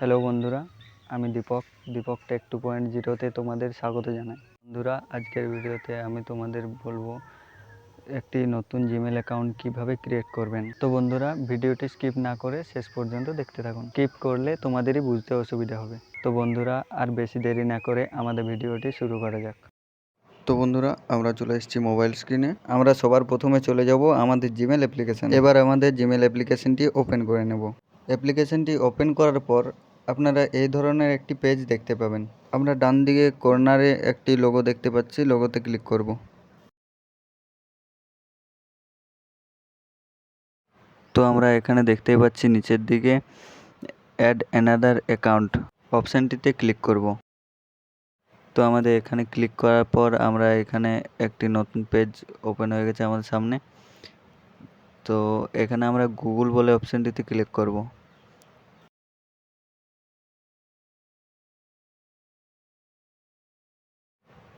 Hello বন্ধুরা, আমি Dipak take 2.0-তে তোমাদের স্বাগত জানাই। বন্ধুরা, আজকের ভিডিওতে আমি তোমাদের বলবো একটি নতুন জিমেল অ্যাকাউন্ট কিভাবে ক্রিয়েট করবেন। তো বন্ধুরা, ভিডিওটি স্কিপ না করে শেষ পর্যন্ত দেখতে থাকুন। স্কিপ করলে তোমাদেরই বুঝতে অসুবিধা হবে। তো বন্ধুরা, আর বেশি দেরি না করে আমাদের ভিডিওটি শুরু করা যাক। তো বন্ধুরা, আমরা চলে এসেছি মোবাইল স্ক্রিনে। আমরা সবার প্রথমে চলে যাব আমাদের জিমেল অ্যাপ্লিকেশান। এবার আমাদের জিমেল অ্যাপ্লিকেশানটি ওপেন করে নেব। অ্যাপ্লিকেশানটি ওপেন করার পর আপনারা এই ধরনের একটি পেজ দেখতে পাবেন। আমরা ডান দিকে কর্নারে একটি লোগো দেখতে পাচ্ছি, লোগোতে ক্লিক করব। তো আমরা এখানে দেখতেই পাচ্ছি নিচের দিকে অ্যাড অ্যানাদার অ্যাকাউন্ট অপশানটিতে ক্লিক করব। তো আমাদের এখানে ক্লিক করার পর আমরা এখানে একটি নতুন পেজ ওপেন হয়ে গেছে আমাদের সামনে। তো এখানে আমরা গুগল বলে অপশানটিতে ক্লিক করব।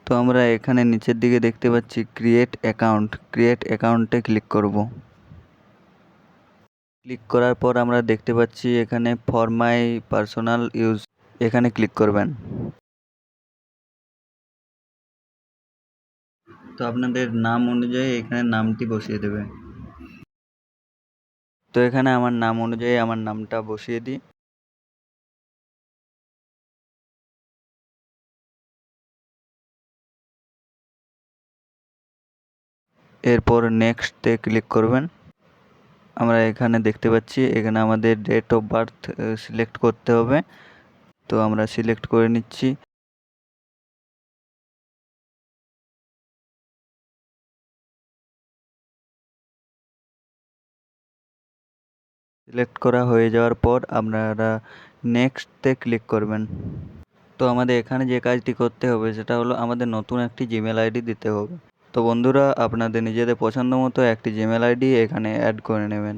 তো আমরা এখানে নিচের দিকে দেখতে পাচ্ছি ক্রিয়েট অ্যাকাউন্টে ক্লিক করব। ক্লিক করার পর আমরা দেখতে পাচ্ছি এখানে ফর মাই পার্সোনাল ইউজ, এখানে ক্লিক করবেন। তো আপনাদের নাম অনুযায়ী এখানে নামটি বসিয়ে দেবে। তো এখানে আমার নাম অনুযায়ী আমার নামটা বসিয়ে দিই। এরপর নেক্সটে ক্লিক করবেন। আমরা এখানে দেখতে পাচ্ছি এখানে আমাদের ডেট অফ বার্থ সিলেক্ট করতে হবে। তো আমরা সিলেক্ট করে নিচ্ছি। সিলেক্ট করা হয়ে যাওয়ার পর আপনারা নেক্সটে ক্লিক করবেন। তো আমাদের এখানে যে কাজটি করতে হবে সেটা হলো আমাদের নতুন একটি জিমেল আইডি দিতে হবে। তো বন্ধুরা, আপনাদের নিজেদের পছন্দ মতো একটি জিমেল আইডি এখানে অ্যাড করে নেবেন।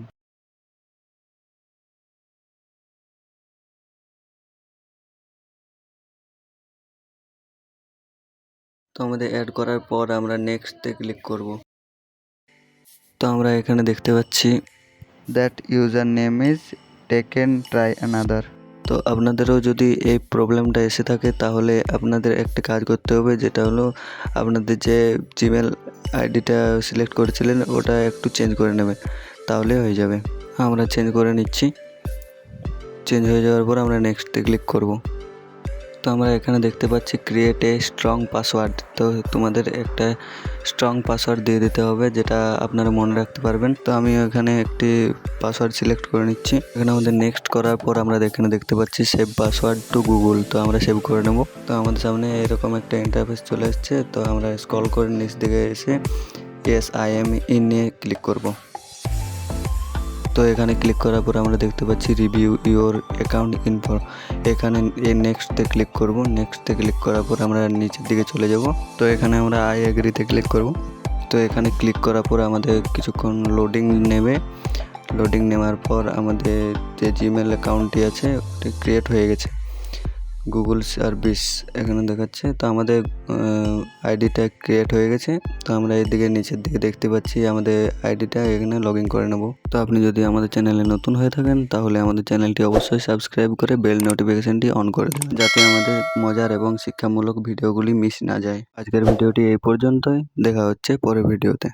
তো আমাদের অ্যাড করার পর আমরা নেক্সটে ক্লিক করব। তো আমরা এখানে দেখতে পাচ্ছি that user name is taken try another. তো আপনাদেরও যদি এই প্রবলেমটা এসে থাকে তাহলে আপনাদের একটা কাজ করতে হবে, যেটা হলো আপনাদের যে জিমেল আইডিটা সিলেক্ট করেছিলেন ওটা একটু চেঞ্জ করে নেবেন, তাহলে হয়ে যাবে। আমরা চেঞ্জ করে নিচ্ছি। চেঞ্জ হয়ে যাওয়ার পর আমরা নেক্সটে ক্লিক করব। তো আমরা এখানে দেখতে পাচ্ছি ক্রিয়েট এ স্ট্রং পাসওয়ার্ড। তো তোমাদের একটা স্ট্রং পাসওয়ার্ড দিয়ে দিতে হবে, যেটা আপনারা মনে রাখতে পারবেন। তো আমি এখানে একটি পাসওয়ার্ড সিলেক্ট করে নিচ্ছি। এখানে আমাদের নেক্সট করার পর আমরা এখানে দেখতে পাচ্ছি সেভ পাসওয়ার্ড টু গুগল। তো আমরা সেভ করে নেব। তো আমাদের সামনে এরকম একটা ইন্টারফেস চলে এসছে। তো আমরা স্ক্রল করে নিচ দিকে এসে yes I am in a click করব। তো এখানে ক্লিক করার পর আমরা দেখতে পাচ্ছি রিভিউ ইওর অ্যাকাউন্ট ইনফো। এখানে নেক্সটে ক্লিক করব। নেক্সটে ক্লিক করার পর আমরা নিচের দিকে চলে যাব। তো এখানে আমরা আই এগ্রিতে ক্লিক করব। তো এখানে ক্লিক করার পর আমাদের কিছুক্ষণ লোডিং নেবে। লোডিং নেওয়ার পর আমাদের যে জিমেল অ্যাকাউন্টটি আছে ওটি ক্রিয়েট হয়ে গেছে। গুগল সার্ভিস এখানে দেখাচ্ছে। তো আমাদের আইডিটা ক্রিয়েট হয়ে গেছে। তো আমরা এদিকে নিচের দিকে দেখতে পাচ্ছি আমাদের আইডিটা এখানে লগ ইন করে নেব। তো আপনি যদি আমাদের চ্যানেলে নতুন হয়ে থাকেন তাহলে আমাদের চ্যানেলটি অবশ্যই সাবস্ক্রাইব করে বেল নোটিফিকেশনটি অন করে দেবেন, যাতে আমাদের মজার এবং শিক্ষামূলক ভিডিওগুলি মিস না যায়। আজকের ভিডিওটি এই পর্যন্তই। দেখা হচ্ছে পরের ভিডিওতে।